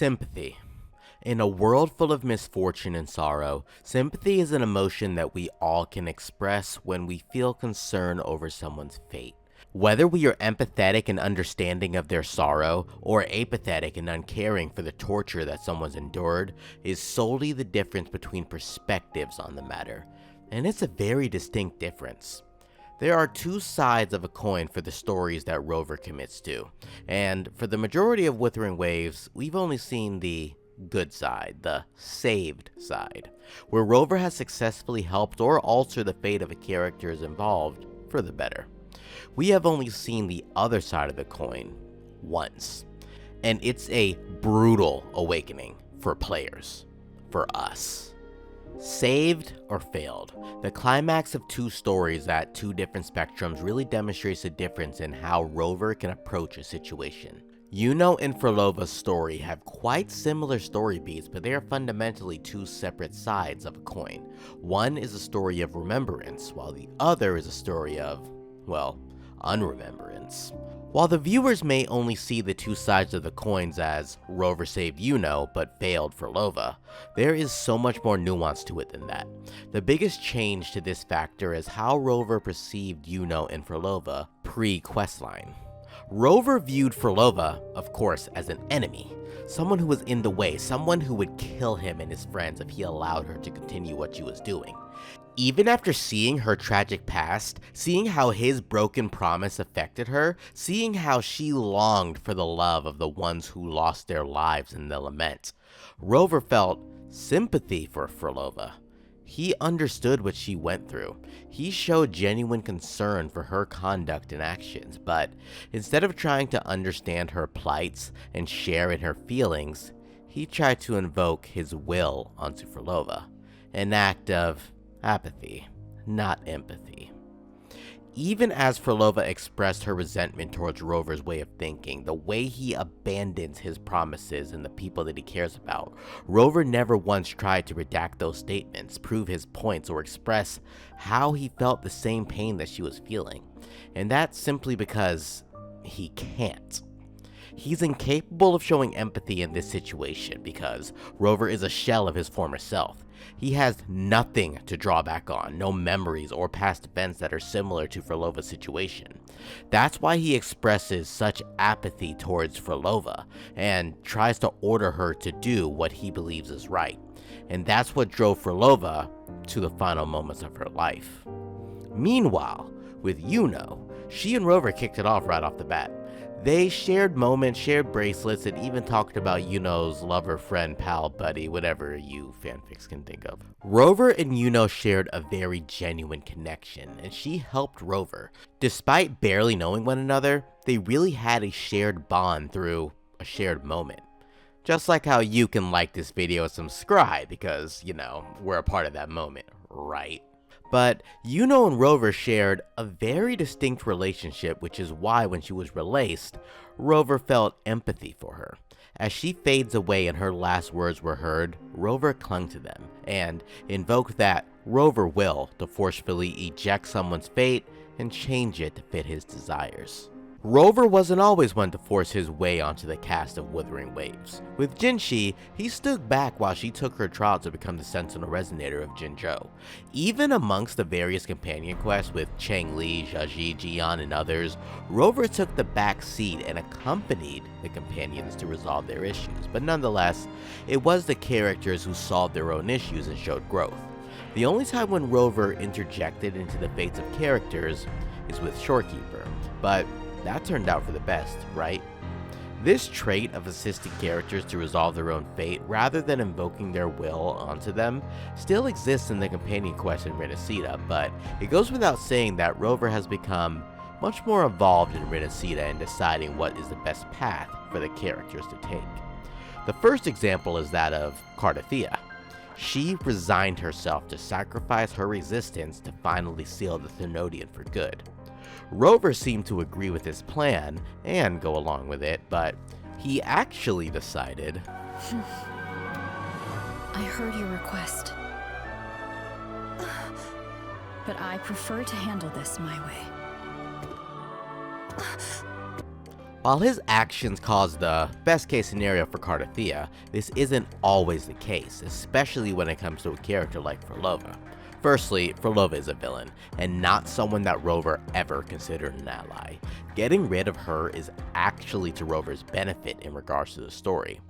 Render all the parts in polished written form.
Sympathy. In a world full of misfortune and sorrow, sympathy is an emotion that we all can express when we feel concern over someone's fate. Whether we are empathetic and understanding of their sorrow, or apathetic and uncaring for the torture that someone's endured, is solely the difference between perspectives on the matter. And it's a very distinct difference. There are two sides of a coin for the stories that Rover commits to, and for the majority of Wuthering Waves, we've only seen the good side, the saved side, where Rover has successfully helped or altered the fate of a character involved for the better. We have only seen the other side of the coin once, and it's a brutal awakening for players, for us. Saved or failed. The climax of two stories at two different spectrums really demonstrates the difference in how Rover can approach a situation. Iuno and Phrolova's story have quite similar story beats, but they are fundamentally two separate sides of a coin. One is a story of remembrance, while the other is a story of, well, unremembrance. While the viewers may only see the two sides of the coins as Rover saved Iuno but failed Phrolova, there is so much more nuance to it than that. The biggest change to this factor is how Rover perceived Iuno and Phrolova pre-questline. Rover viewed Phrolova, of course, as an enemy, someone who was in the way, someone who would kill him and his friends if he allowed her to continue what she was doing. Even after seeing her tragic past, seeing how his broken promise affected her, seeing how she longed for the love of the ones who lost their lives in the lament, Rover felt sympathy for Phrolova. He understood what she went through. He showed genuine concern for her conduct and actions, but instead of trying to understand her plights and share in her feelings, he tried to invoke his will onto Phrolova, an act of apathy, not empathy. Even as Phrolova expressed her resentment towards Rover's way of thinking, the way he abandons his promises and the people that he cares about, Rover never once tried to redact those statements, prove his points, or express how he felt the same pain that she was feeling. And that's simply because he can't. He's incapable of showing empathy in this situation because Rover is a shell of his former self. He has nothing to draw back on, no memories or past events that are similar to Phrolova's situation. That's why he expresses such apathy towards Phrolova and tries to order her to do what he believes is right. And that's what drove Phrolova to the final moments of her life. Meanwhile, with Iuno, she and Rover kicked it off right off the bat. They shared moments, shared bracelets, and even talked about Iuno's lover, friend, pal, buddy, whatever you fanfics can think of. Rover and Iuno shared a very genuine connection, and she helped Rover. Despite barely knowing one another, they really had a shared bond through a shared moment. Just like how you can like this video and subscribe because, we're a part of that moment, right? But Iuno and Rover shared a very distinct relationship, which is why when she was released, Rover felt empathy for her. As she fades away and her last words were heard, Rover clung to them and invoked that Rover will to forcefully eject someone's fate and change it to fit his desires. Rover wasn't always one to force his way onto the cast of Wuthering Waves. With Jinshi, he stood back while she took her trial to become the Sentinel Resonator of Jinzhou. Even amongst the various companion quests with Changli, Zhaji, Jian, and others, Rover took the back seat and accompanied the companions to resolve their issues, but nonetheless, it was the characters who solved their own issues and showed growth. The only time when Rover interjected into the fates of characters is with Shorekeeper, but that turned out for the best, right? This trait of assisting characters to resolve their own fate rather than invoking their will onto them still exists in the companion quest in Renacida, but it goes without saying that Rover has become much more involved in Renacida in deciding what is the best path for the characters to take. The first example is that of Cardathea. She resigned herself to sacrifice her resistance to finally seal the Thenodian for good. Rover seemed to agree with his plan and go along with it, but he actually decided... I heard your request, but I prefer to handle this my way. While his actions cause the best case scenario for Cardathea, this isn't always the case, especially when it comes to a character like Phrolova. Firstly, Phrolova is a villain, and not someone that Rover ever considered an ally. Getting rid of her is actually to Rover's benefit in regards to the story.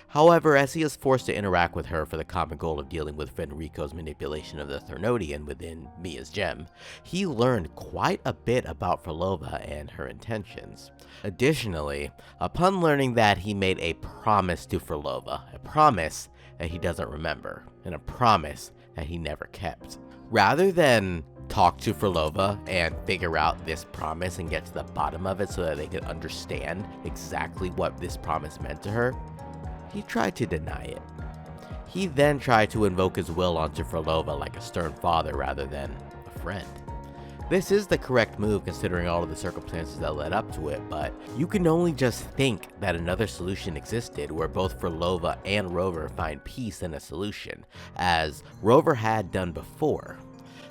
However, as he is forced to interact with her for the common goal of dealing with Fenrico's manipulation of the Thernodian within Mia's gem, he learned quite a bit about Phrolova and her intentions. Additionally, upon learning that, he made a promise to Phrolova, a promise that he doesn't remember, and a promise that he never kept. Rather than talk to Phrolova and figure out this promise and get to the bottom of it so that they could understand exactly what this promise meant to her, he tried to deny it. He then tried to invoke his will onto Phrolova like a stern father rather than a friend. This is the correct move considering all of the circumstances that led up to it, but you can only just think that another solution existed where both Phrolova and Rover find peace in a solution, as Rover had done before.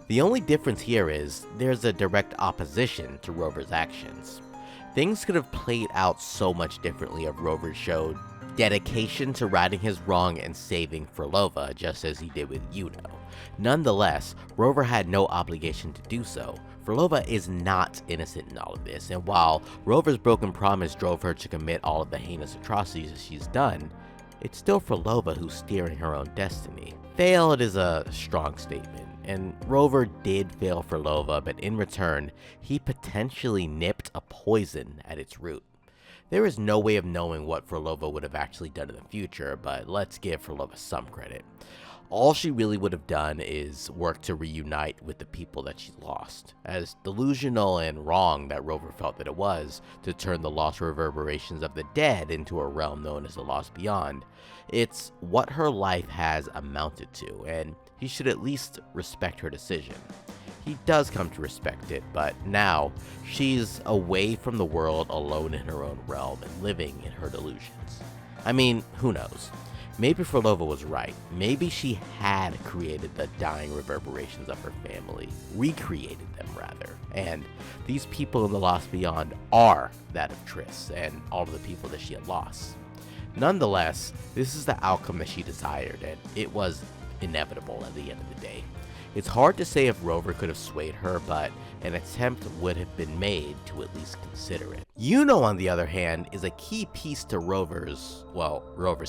The only difference here is there's a direct opposition to Rover's actions. Things could have played out so much differently if Rover showed dedication to righting his wrong and saving Phrolova, just as he did with Iuno. Nonetheless, Rover had no obligation to do so. Phrolova is not innocent in all of this, and while Rover's broken promise drove her to commit all of the heinous atrocities that she's done, it's still Phrolova who's steering her own destiny. Failed is a strong statement, and Rover did fail Phrolova, but in return, he potentially nipped a poison at its root. There is no way of knowing what Phrolova would have actually done in the future, but let's give Phrolova some credit. All she really would have done is work to reunite with the people that she lost. As delusional and wrong that Rover felt that it was, to turn the lost reverberations of the dead into a realm known as the Lost Beyond, it's what her life has amounted to, and he should at least respect her decision. He does come to respect it, but now she's away from the world alone in her own realm and living in her delusions. I mean, who knows? Maybe Phrolova was right. Maybe she had created the dying reverberations of her family, recreated them rather, and these people in the Lost Beyond are that of Triss and all of the people that she had lost. Nonetheless, this is the outcome that she desired, and it was inevitable at the end of the day. It's hard to say if Rover could have swayed her, but an attempt would have been made to at least consider it. Iuno, on the other hand, is a key piece to Rover's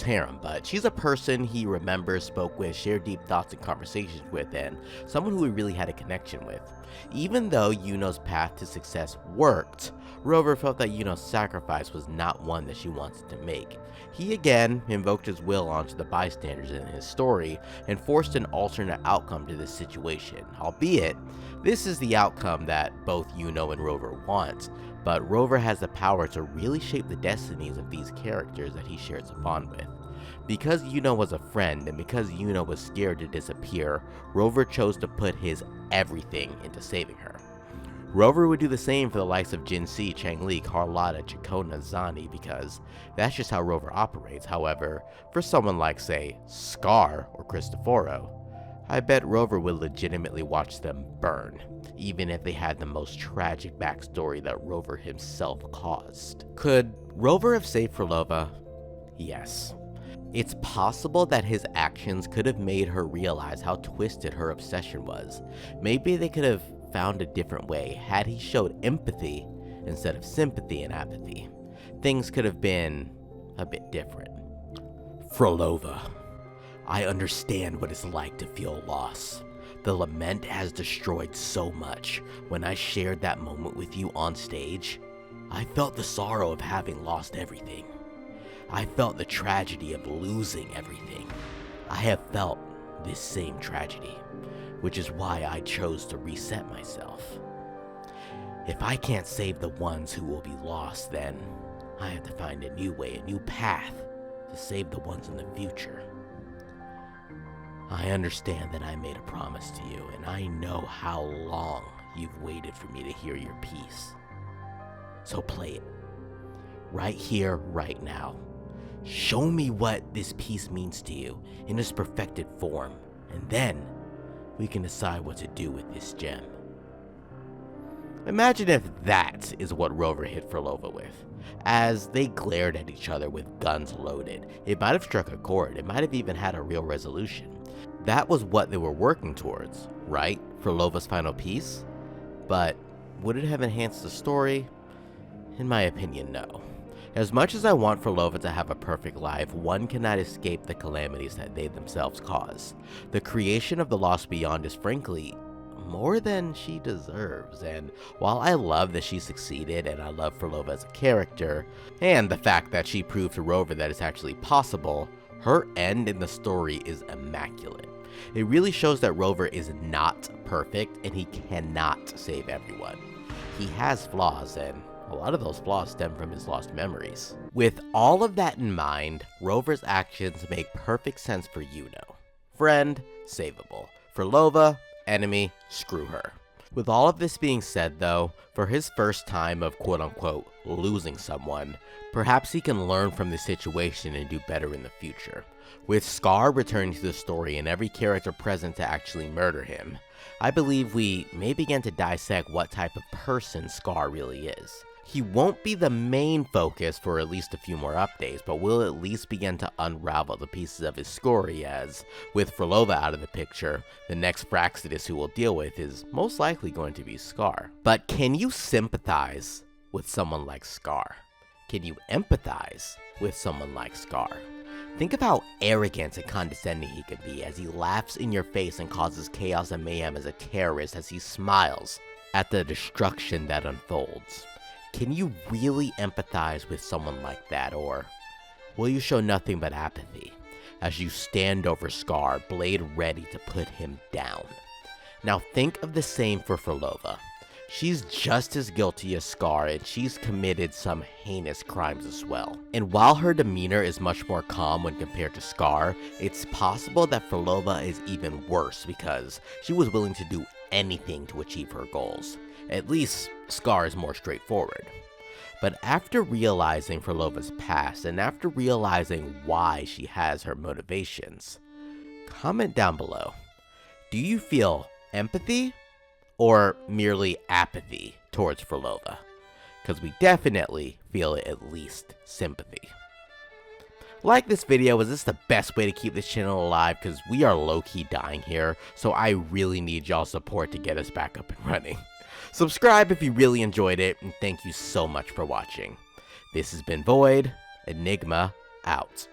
harem, but she's a person he remembers, spoke with, shared deep thoughts and conversations with, and someone who he really had a connection with. Even though Iuno's path to success worked, Rover felt that Iuno's sacrifice was not one that she wanted to make. He again invoked his will onto the bystanders in his story and forced an alternate outcome to this situation, albeit this is the outcome that both Iuno and Rover want, but Rover has the power to really shape the destinies of these characters that he shares a bond with. Because Iuno was a friend and because Iuno was scared to disappear, Rover chose to put his everything into saving her. Rover would do the same for the likes of Jinxi, Changli, Carlotta, Chacona, Zani, because that's just how Rover operates. However, for someone like, say, Scar or Cristoforo, I bet Rover would legitimately watch them burn, even if they had the most tragic backstory that Rover himself caused. Could Rover have saved Phrolova? Yes. It's possible that his actions could have made her realize how twisted her obsession was. Maybe they could have found a different way had he showed empathy instead of sympathy and apathy. Things could have been a bit different. Phrolova, I understand what it's like to feel loss. The lament has destroyed so much. When I shared that moment with you on stage, I felt the sorrow of having lost everything. I felt the tragedy of losing everything. I have felt this same tragedy, which is why I chose to reset myself. If I can't save the ones who will be lost, then I have to find a new way, a new path to save the ones in the future. I understand that I made a promise to you, and I know how long you've waited for me to hear your piece. So play it. Right here, right now. Show me what this piece means to you in its perfected form, and then we can decide what to do with this gem. Imagine if that is what Rover hit Phrolova with. As they glared at each other with guns loaded, it might have struck a chord, it might have even had a real resolution. That was what they were working towards, right? Phrolova's final piece? But would it have enhanced the story? In my opinion, no. As much as I want Phrolova to have a perfect life, one cannot escape the calamities that they themselves cause. The creation of the Lost Beyond is frankly more than she deserves, and while I love that she succeeded and I love Phrolova as a character, and the fact that she proved to Rover that it's actually possible, her end in the story is immaculate. It really shows that Rover is not perfect and he cannot save everyone. He has flaws, and a lot of those flaws stem from his lost memories. With all of that in mind, Rover's actions make perfect sense for Iuno. Friend, savable. Phrolova, enemy, screw her. With all of this being said though, for his first time of quote-unquote losing someone, perhaps he can learn from the situation and do better in the future. With Scar returning to the story and every character present to actually murder him, I believe we may begin to dissect what type of person Scar really is. He won't be the main focus for at least a few more updates, but we'll at least begin to unravel the pieces of his story as, with Phrolova out of the picture, the next Fraxidus who we'll deal with is most likely going to be Scar. But can you sympathize with someone like Scar? Can you empathize with someone like Scar? Think of how arrogant and condescending he can be as he laughs in your face and causes chaos and mayhem as a terrorist as he smiles at the destruction that unfolds. Can you really empathize with someone like that, or will you show nothing but apathy as you stand over Scar, blade ready to put him down? Now think of the same for Phrolova. She's just as guilty as Scar, and she's committed some heinous crimes as well. And while her demeanor is much more calm when compared to Scar, it's possible that Phrolova is even worse because she was willing to do anything to achieve her goals. At least, Scar is more straightforward. But after realizing Phrolova's past, and after realizing why she has her motivations, comment down below. Do you feel empathy or merely apathy towards Phrolova? Because we definitely feel at least sympathy. Like this video, is this the best way to keep this channel alive? Because we are low-key dying here, so I really need y'all's support to get us back up and running. Subscribe if you really enjoyed it, and thank you so much for watching. This has been VoidEnigma out.